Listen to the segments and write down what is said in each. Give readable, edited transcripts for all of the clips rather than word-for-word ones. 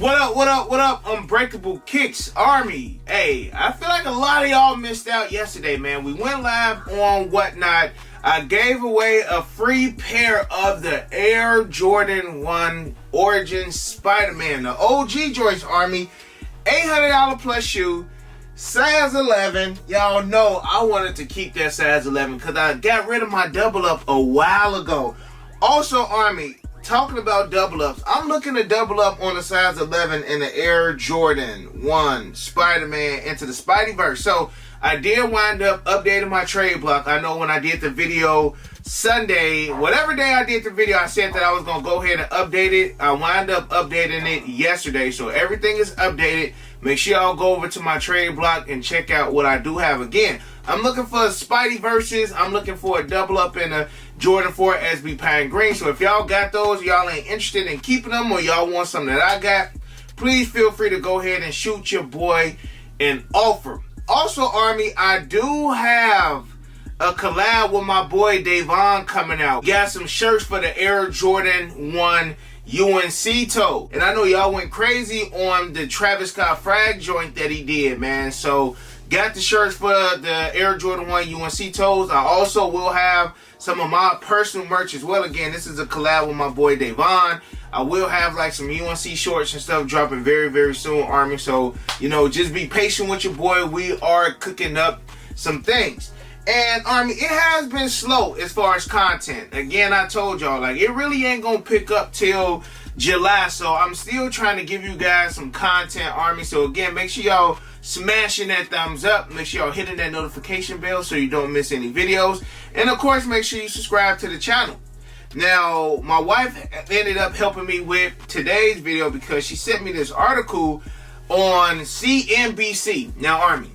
What up, what up, what up, Unbreakable Kicks Army? Hey, I feel like a lot of y'all missed out yesterday, man. We went live on Whatnot. I gave away a free pair of the Air Jordan 1 Origin Spider-Man, the OG Joyce Army, $800 plus shoe, size 11. Y'all know I wanted to keep that size 11 because I got rid of my double up a while ago. Also, Army, talking about double ups, I'm looking to double up on the size 11 in the Air Jordan 1 Spider-Man into the Spideyverse. So I did wind up updating my trade block. I know when I did the video Sunday, whatever day I did the video, I said that I was going to go ahead and update it. I wind up updating it yesterday. So everything is updated. Make sure y'all go over to my trade block and check out what I do have. Again, I'm looking for Spideyverses. I'm looking for a double up in a Jordan 4 SB Pine Green. So if y'all got those, y'all ain't interested in keeping them, or y'all want something that I got, please feel free to go ahead and shoot your boy an offer. Also, Army, I do have a collab with my boy Davon coming out. Got some shirts for the Air Jordan 1 UNC toe. And I know y'all went crazy on the Travis Scott frag joint that he did, man. So got the shirts for the Air Jordan 1 UNC toes. I also will have some of my personal merch as well. Again, this is a collab with my boy Davon. I will have like some UNC shorts and stuff dropping very, very soon, Army. So, you know, just be patient with your boy. We are cooking up some things. And Army, it has been slow as far as content. Again, I told y'all, like, it really ain't gonna pick up till July. So I'm still trying to give you guys some content, Army. So again, make sure y'all smashing that thumbs up. Make sure y'all hitting that notification bell so you don't miss any videos. And of course, make sure you subscribe to the channel. Now, my wife ended up helping me with today's video because she sent me this article on CNBC. Now, Army,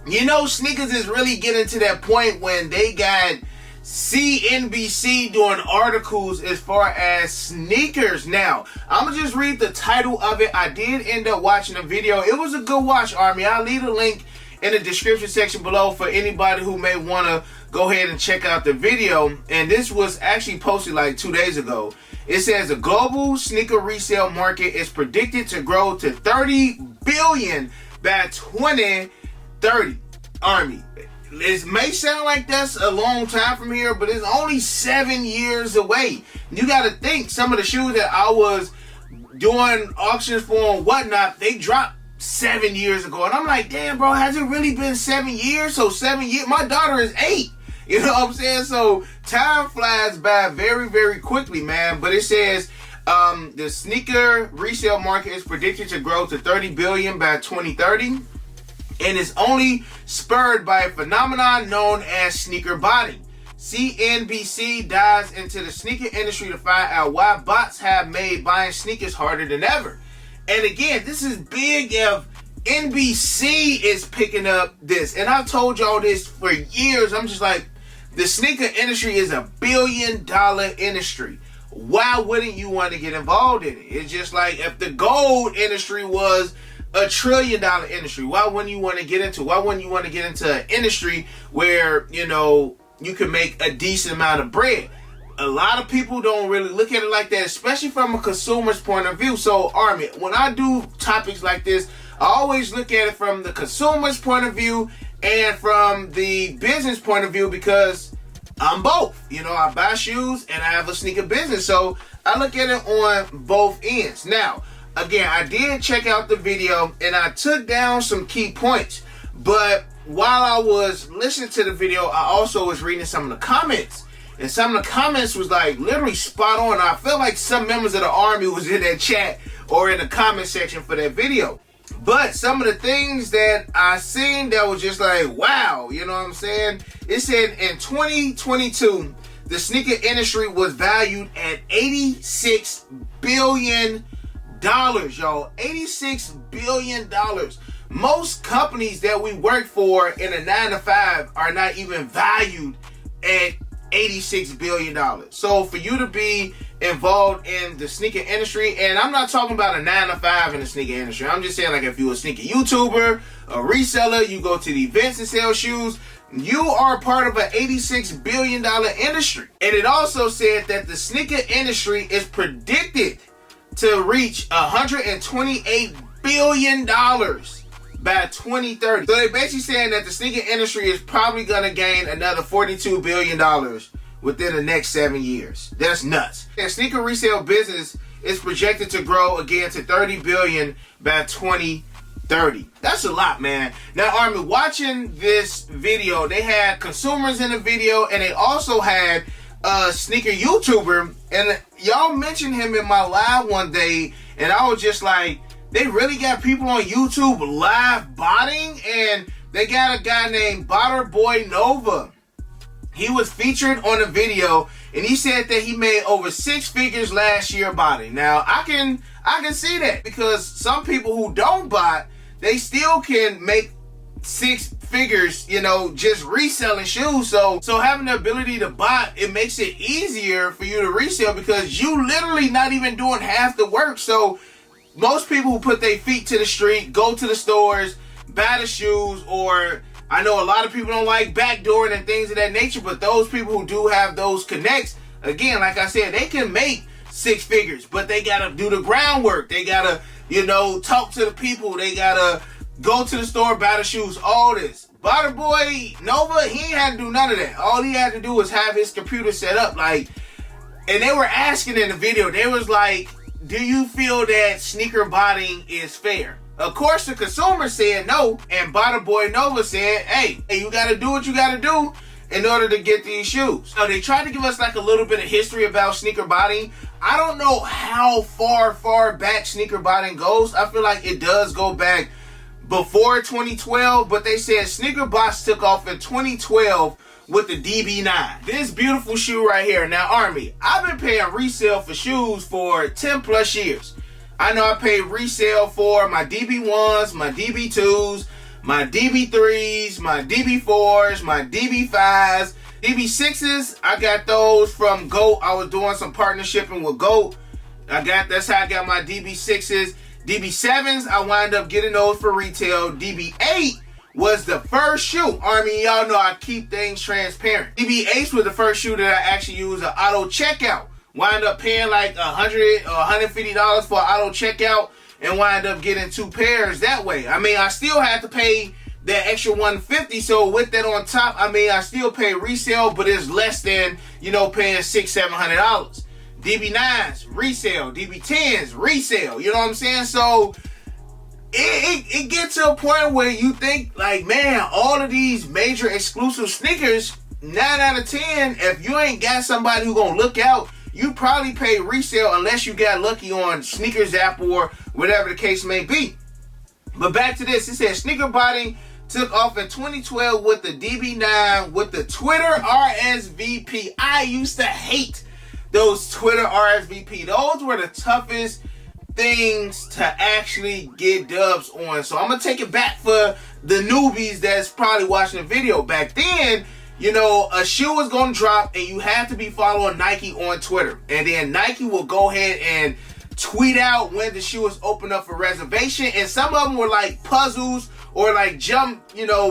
you know, sneakers is really getting to that point when they got CNBC doing articles as far as sneakers. Now, I'm going to just read the title of it. I did end up watching the video. It was a good watch, Army. I'll leave a link in the description section below for anybody who may want to go ahead and check out the video. And this was actually posted like 2 days ago. It says the global sneaker resale market is predicted to grow to $30 billion by 2030. Army, it may sound like that's a long time from here, but it's only 7 years away. You got to think, some of the shoes that I was doing auctions for and whatnot, they dropped 7 years ago. And I'm like, damn, bro, has it really been 7 years? So 7 years, my daughter is 8. You know what I'm saying? So time flies by very, very quickly, man. But it says the sneaker resale market is predicted to grow to $30 billion by 2030. And is only spurred by a phenomenon known as sneaker botting. CNBC dives into the sneaker industry to find out why bots have made buying sneakers harder than ever. And again, this is big if NBC is picking up this. And I've told y'all this for years. I'm just like, the sneaker industry is a $1 billion industry. Why wouldn't you want to get involved in it? It's just like if the gold industry was $1 trillion industry, why wouldn't you want to get into? Why wouldn't you want to get into an industry where, you know, you can make a decent amount of bread? A lot of people don't really look at it like that, especially from a consumer's point of view. So, Army, when I do topics like this, I always look at it from the consumer's point of view and from the business point of view, because I'm both. You know, I buy shoes and I have a sneaker business. So I look at it on both ends. Now, again, I did check out the video and I took down some key points. But while I was listening to the video, I also was reading some of the comments. And some of the comments was like literally spot on. I felt like some members of the Army was in that chat or in the comment section for that video. But some of the things that I seen that was just like, wow, you know what I'm saying? It said in 2022, the sneaker industry was valued at $86 billion. Y'all, $86 billion. Most companies that we work for in a 9-to-5 are not even valued at $86 billion. So for you to be involved in the sneaker industry, and I'm not talking about a 9-to-5 in the sneaker industry. I'm just saying, like, if you're a sneaker YouTuber, a reseller, you go to the events and sell shoes, you are part of an $86 billion industry. And it also said that the sneaker industry is predicted to reach $128 billion by 2030. So they're basically saying that the sneaker industry is probably going to gain another $42 billion within the next 7 years. That's nuts. The sneaker resale business is projected to grow again to $30 billion by 2030. That's a lot, man. Now, Army, watching this video, they had consumers in the video, and they also had a sneaker YouTuber, and y'all mentioned him in my live one day, and I was just like, they really got people on YouTube live botting, and they got a guy named Botter Boy Nova. He was featured on a video, and he said that he made over 6 figures last year botting. Now, I can see that, because some people who don't bot, they still can make 6 figures, you know, just reselling shoes. So having the ability to bot, it makes it easier for you to resell, because you literally not even doing half the work. So most people who put their feet to the street, go to the stores, buy the shoes, or I know a lot of people don't like backdooring and things of that nature, but those people who do have those connects, again, like I said, they can make 6 figures, but they gotta do the groundwork. They gotta, you know, talk to the people. They gotta go to the store, buy the shoes, all this. Botter Boy Nova, he ain't had to do none of that. All he had to do was have his computer set up, like, and they were asking in the video, they was like, do you feel that sneaker botting is fair? Of course, the consumer said no, and Botter Boy Nova said, hey, you gotta do what you gotta do in order to get these shoes. So they tried to give us like a little bit of history about sneaker botting. I don't know how far back sneaker botting goes. I feel like it does go back before 2012, but they said sneaker bots took off in 2012 with the DB9. This beautiful shoe right here. Now, Army, I've been paying resale for shoes for 10 plus years. I know I paid resale for my DB1s, my DB2s, my DB3s, my DB4s, my DB5s, DB6s. I got those from GOAT. I was doing some partnershiping with GOAT. That's how I got my DB6s. DB7s, I wind up getting those for retail. DB8 was the first shoe. Army, y'all know I keep things transparent. DB8 was the first shoe that I actually used an auto checkout. Wind up paying like $100 or $150 for auto checkout, and wind up getting 2 pairs that way. I mean, I still had to pay that extra $150, so with that on top, I mean, I still pay resale, but it's less than, you know, paying $600-700. DB9s, resale. DB10s, resale. You know what I'm saying? So it gets to a point where you think, like, man, all of these major exclusive sneakers, 9 out of 10, if you ain't got somebody who gonna look out, you probably pay resale unless you got lucky on Sneakers app or whatever the case may be. But back to this, it says sneaker botting took off in 2012 with the DB9 with the Twitter RSVP. I used to hate those Twitter RSVP. Those were the toughest things to actually get dubs on. So I'm going to take it back for the newbies that's probably watching the video. Back then, you know, a shoe was going to drop and you had to be following Nike on Twitter. And then Nike will go ahead and tweet out when the shoe is open up for reservation. And some of them were like puzzles or like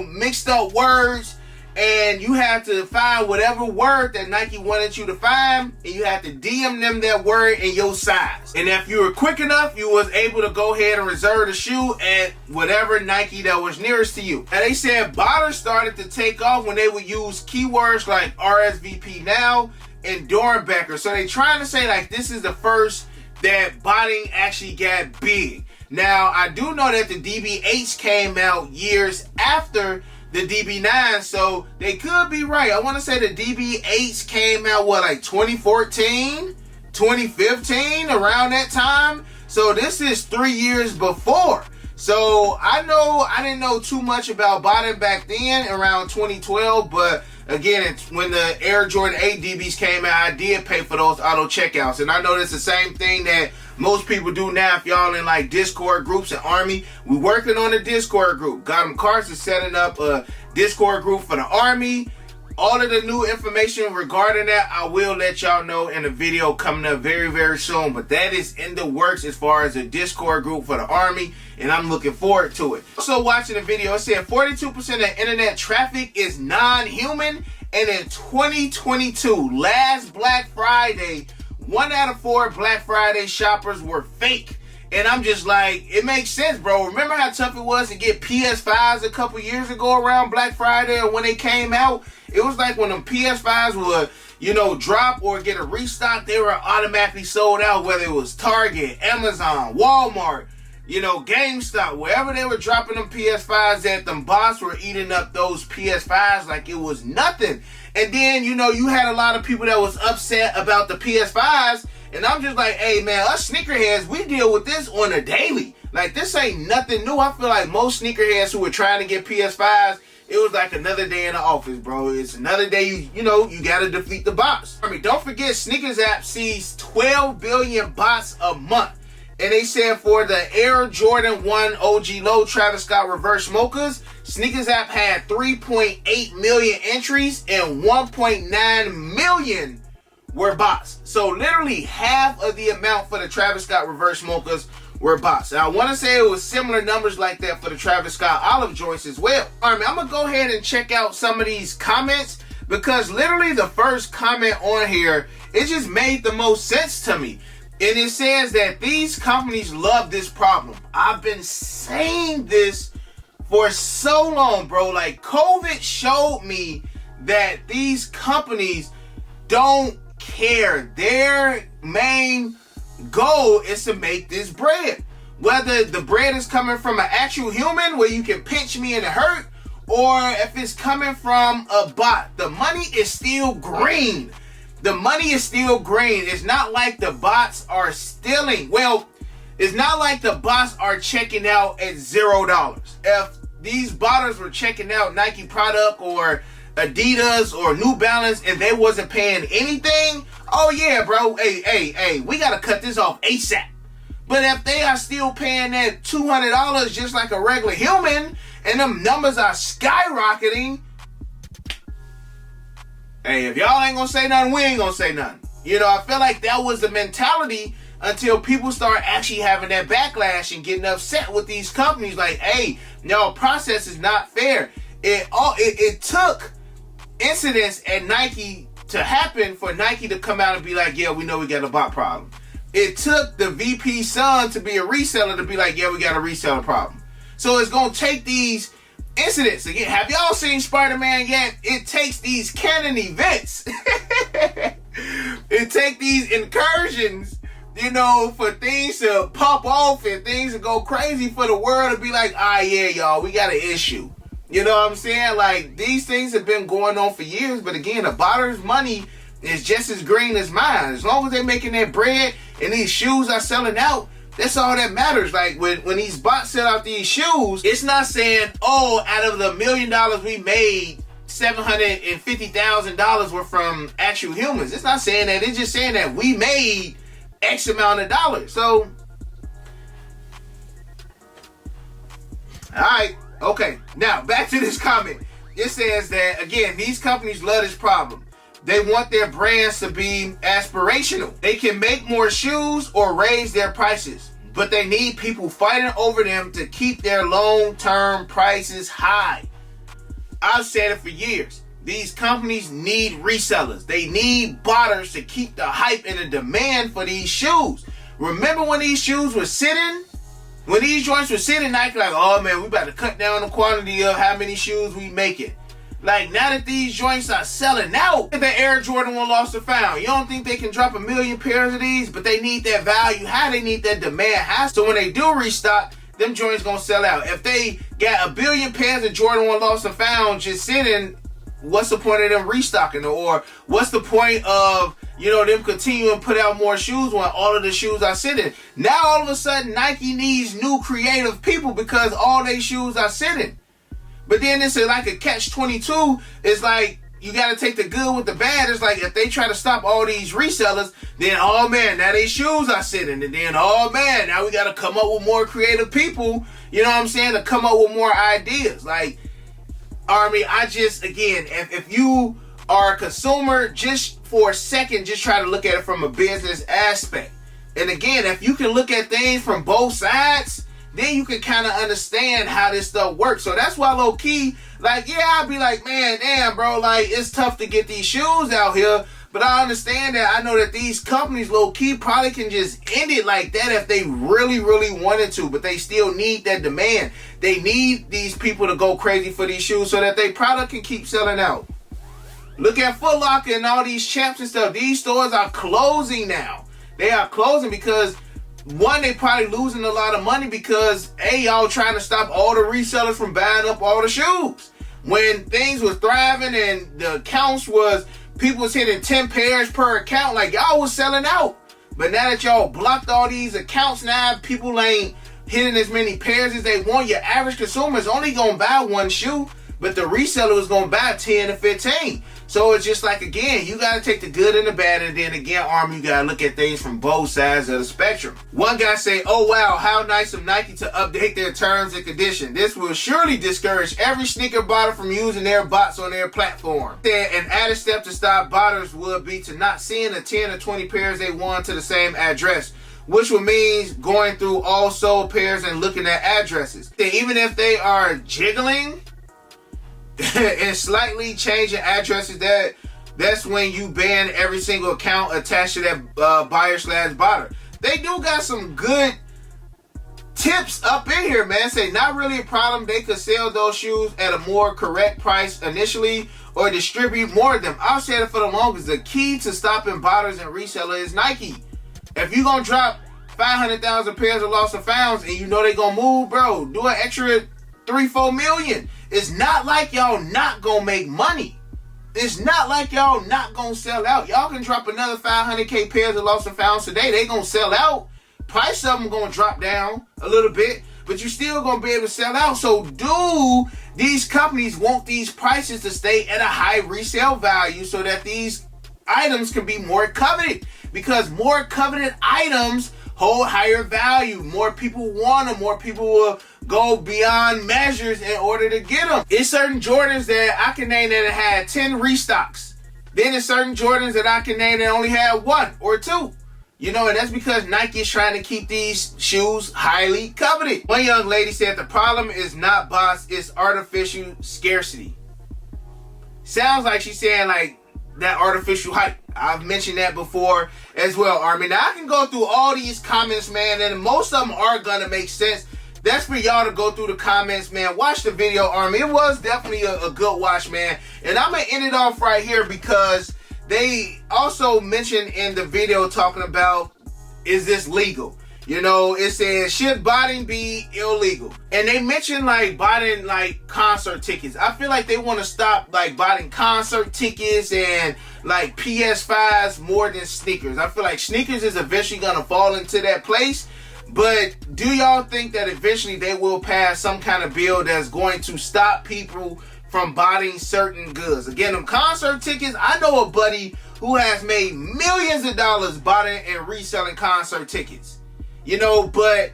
mixed up words. And you have to find whatever word that Nike wanted you to find, and you have to DM them that word in your size. And if you were quick enough, you was able to go ahead and reserve the shoe at whatever Nike that was nearest to you. And they said botters started to take off when they would use keywords like RSVP now and Dornbecker. So they trying to say like this is the first that botting actually got big. Now, I do know that the DB8s came out years after the DB9, so they could be right. I want to say the DB8s came out, like 2014, 2015, around that time. So this is 3 years before. So I know I didn't know too much about botting back then, around 2012, but again, when the Air Jordan 8 DBs came out, I did pay for those auto checkouts. And I know that's the same thing that most people do now. If y'all in like Discord groups and Army, we working on a Discord group. Got them Carson setting up a Discord group for the Army. All of the new information regarding that, I will let y'all know in a video coming up very, very soon. But that is in the works as far as a Discord group for the Army, and I'm looking forward to it. Also watching the video, it said 42% of internet traffic is non-human, and in 2022, last Black Friday, 1 out of 4 Black Friday shoppers were fake. And I'm just like, it makes sense, bro. Remember how tough it was to get PS5s a couple years ago around Black Friday or when they came out? It was like when them PS5s would, drop or get a restock, they were automatically sold out, whether it was Target, Amazon, Walmart, GameStop, wherever they were dropping them PS5s at, them bots were eating up those PS5s like it was nothing. And then, you had a lot of people that was upset about the PS5s. And I'm just like, hey, man, us sneakerheads, we deal with this on a daily. Like, this ain't nothing new. I feel like most sneakerheads who were trying to get PS5s, it was like another day in the office, bro. It's another day, you got to defeat the bots. I mean, don't forget, Sneakers app sees 12 billion bots a month. And they said for the Air Jordan 1 OG Low Travis Scott Reverse Mochas, Sneakers app had 3.8 million entries and 1.9 million were bots. So literally half of the amount for the Travis Scott Reverse Mochas were bots. Now I want to say it was similar numbers like that for the Travis Scott Olive Joints as well. Alright, I'm gonna go ahead and check out some of these comments, because literally the first comment on here, it just made the most sense to me. And it says that these companies love this problem. I've been saying this for so long, bro. Like, COVID showed me that these companies don't care. Their main goal is to make this bread. Whether the bread is coming from an actual human where you can pinch me and it hurt, or if it's coming from a bot, the money is still green. The money is still green. It's not like the bots are stealing. Well, it's not like the bots are checking out at $0. If these botters were checking out Nike product or Adidas or New Balance and they wasn't paying anything, oh yeah, bro, hey, we gotta cut this off ASAP. But if they are still paying that $200 just like a regular human, and them numbers are skyrocketing, hey, if y'all ain't gonna say nothing, we ain't gonna say nothing. I feel like that was the mentality until people start actually having that backlash and getting upset with these companies. Like, hey, no, process is not fair. It took incidents at Nike to happen for Nike to come out and be like, yeah, we know we got a bot problem. It took the VP son to be a reseller to be like, yeah, we got a reseller problem. So it's gonna take these incidents. Again, have y'all seen Spider-Man yet? It takes these canon events. It takes these incursions, for things to pop off and things to go crazy for the world to be like, yeah, y'all, we got an issue. You know what I'm saying? Like, these things have been going on for years, but again, the botter's money is just as green as mine. As long as they're making their bread and these shoes are selling out, that's all that matters. Like, when these bots sell out these shoes, it's not saying, oh, out of the $1 million we made, $750,000 were from actual humans. It's not saying that. It's just saying that we made X amount of dollars. So, alright, okay. Now, back to this comment. It says that, again, these companies love this problem. They want their brands to be aspirational. They can make more shoes or raise their prices, but they need people fighting over them to keep their long-term prices high. I've said it for years. These companies need resellers. They need botters to keep the hype and the demand for these shoes. Remember when these shoes were sitting? When these joints were sitting, Nike like, oh man, we about to cut down the quantity of how many shoes we making. Like, now that these joints are selling out, the Air Jordan 1 lost and found. You don't think they can drop 1 million pairs of these? But they need that value high. They need that demand high. So when they do restock, them joints gonna sell out. If they got 1 billion pairs of Jordan 1 lost and found just sitting, what's the point of them restocking? Or what's the point of, them continuing to put out more shoes when all of the shoes are sitting? Now all of a sudden Nike needs new creative people because all their shoes are sitting. But then it's like a catch-22. It's like, you got to take the good with the bad. It's like, if they try to stop all these resellers, then, oh man, now their shoes are sitting. And then, oh man, now we got to come up with more creative people, to come up with more ideas. Like, Army, again, if you are a consumer, just for a second, just try to look at it from a business aspect. And again, if you can look at things from both sides, then you can kind of understand how this stuff works. So that's why low key, like, yeah, I'll be like, man, damn, bro, like, it's tough to get these shoes out here. But I understand that. I know that these companies low-key probably can just end it like that if they really, really wanted to. But they still need that demand. They need these people to go crazy for these shoes so that their product can keep selling out. Look at Foot Locker and all these Champs and stuff. These stores are closing now. They are closing because, one, they probably losing a lot of money because, A, y'all trying to stop all the resellers from buying up all the shoes. When things was thriving and the accounts was, people was hitting 10 pairs per account, like y'all was selling out. But now that y'all blocked all these accounts, now people ain't hitting as many pairs as they want. Your average consumer is only going to buy one shoe, but the reseller is going to buy 10 to 15. So it's just like, again, you got to take the good and the bad, and then again, Army, you got to look at things from both sides of the spectrum. One guy say, oh wow, how nice of Nike to update their terms and conditions. This will surely discourage every sneaker botter from using their bots on their platform. An added step to stop botters would be to not send the 10 or 20 pairs they want to the same address, which would mean going through all sold pairs and looking at addresses. Even if they are jiggling and slightly changing addresses, that's when you ban every single account attached to that buyer/botter. They do got some good tips up in here, man. Say not really a problem. They could sell those shoes at a more correct price initially or distribute more of them. I've said it for the longest. The key to stopping botters and resellers is Nike. If you're going to drop 500,000 pairs of lost and founds and you know they're going to move, bro, do an extra 3-4 million. It's not like y'all not gonna make money. It's not like y'all not gonna sell out. Y'all can drop another 500K pairs of lost and founds today. They gonna sell out. Price of them gonna drop down a little bit, but you still gonna be able to sell out. So do these companies want these prices to stay at a high resale value so that these items can be more coveted? Because more coveted items hold higher value. More people want them. More people will go beyond measures in order to get them. It's certain Jordans that I can name that had 10 restocks. Then there's certain Jordans that I can name that only had 1 or 2. You know, and that's because Nike is trying to keep these shoes highly coveted. One young lady said the problem is not bots, it's artificial scarcity. Sounds like she's saying like that artificial hype. I've mentioned that before as well, Army. Now I can go through all these comments, man, and most of them are gonna make sense. That's for y'all to go through the comments, man. Watch the video, Army. It was definitely a good watch, man. And I'm gonna end it off right here because they also mentioned in the video talking about, is this legal? You know, it says, should botting be illegal? And they mentioned like botting like concert tickets. I feel like they want to stop like botting concert tickets and like PS5s more than sneakers. I feel like sneakers is eventually going to fall into that place. But do y'all think that eventually they will pass some kind of bill that's going to stop people from botting certain goods? Again, them concert tickets, I know a buddy who has made millions of dollars botting and reselling concert tickets. You know, but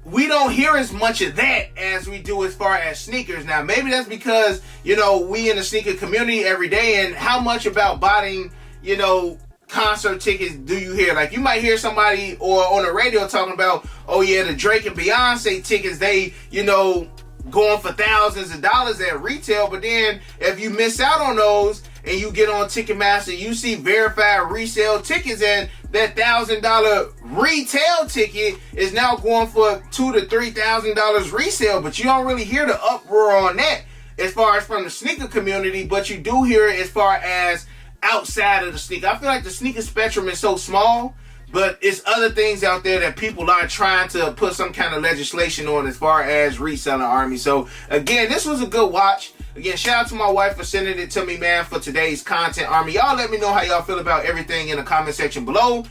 we don't hear as much of that as we do as far as sneakers. Now, maybe that's because, you know, we in the sneaker community every day, and how much about botting, you know, concert tickets do you hear? Like, you might hear somebody or on the radio talking about, oh yeah, the Drake and Beyonce tickets, they, you know, going for thousands of dollars at retail. But then if you miss out on those and you get on Ticketmaster, you see verified resale tickets, and that $1,000 retail ticket is now going for $2,000 to $3,000 resale. But you don't really hear the uproar on that as far as from the sneaker community, but you do hear it as far as outside of the sneaker. I feel like the sneaker spectrum is so small, but it's other things out there that people are trying to put some kind of legislation on as far as reselling, Army. So again, this was a good watch. Again, shout out to my wife for sending it to me, man, for today's content, Army. Y'all let me know how y'all feel about everything in the comment section below.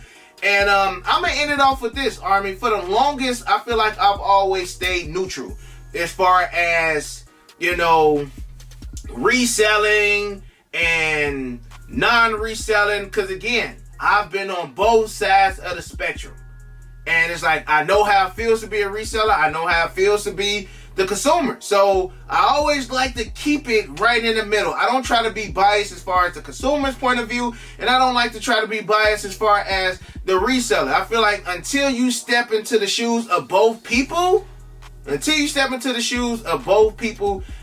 And I'm going to end it off with this, Army. For the longest, I feel like I've always stayed neutral as far as, you know, reselling and non-reselling. Because, again, I've been on both sides of the spectrum. And it's like, I know how it feels to be a reseller. I know how it feels to be the consumer. So I always like to keep it right in the middle. I don't try to be biased as far as the consumer's point of view, and I don't like to try to be biased as far as the reseller. I feel like until you step into the shoes of both people,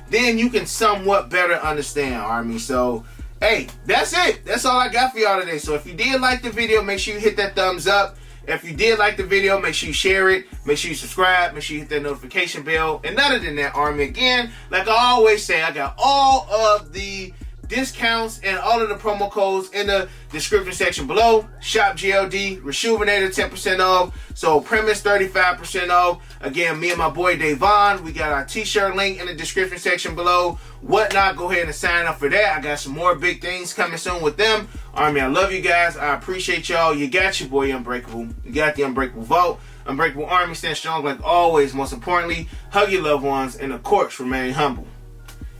then you can somewhat better understand, Army. So hey, that's it. That's all I got for y'all today. So if you did like the video, make sure you hit that thumbs up. If you did like the video, make sure you share it. Make sure you subscribe. Make sure you hit that notification bell. And other than that, Army, again, like I always say, I got all of the discounts and all of the promo codes in the description section below. Shopgld, Rejuvenator 10% off. So Premise 35% off. Again, me and my boy Davon, we got our t-shirt link in the description section below. Whatnot, go ahead and sign up for that. I got some more big things coming soon with them. Army, I love you guys. I appreciate y'all. You got your boy Unbreakable. You got the Unbreakable Vault. Unbreakable Army, stand strong like always. Most importantly, hug your loved ones and of course remain humble.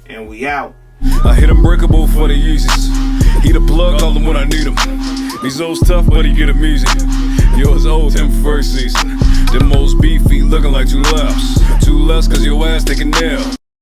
And we out. I hit Unbreakable for the Yeezys. He the plug, call him when I need him. These old tough, but he get him easy. Yours old him first season. Them most beefy looking like two laughs. Two less cause your ass taking nail.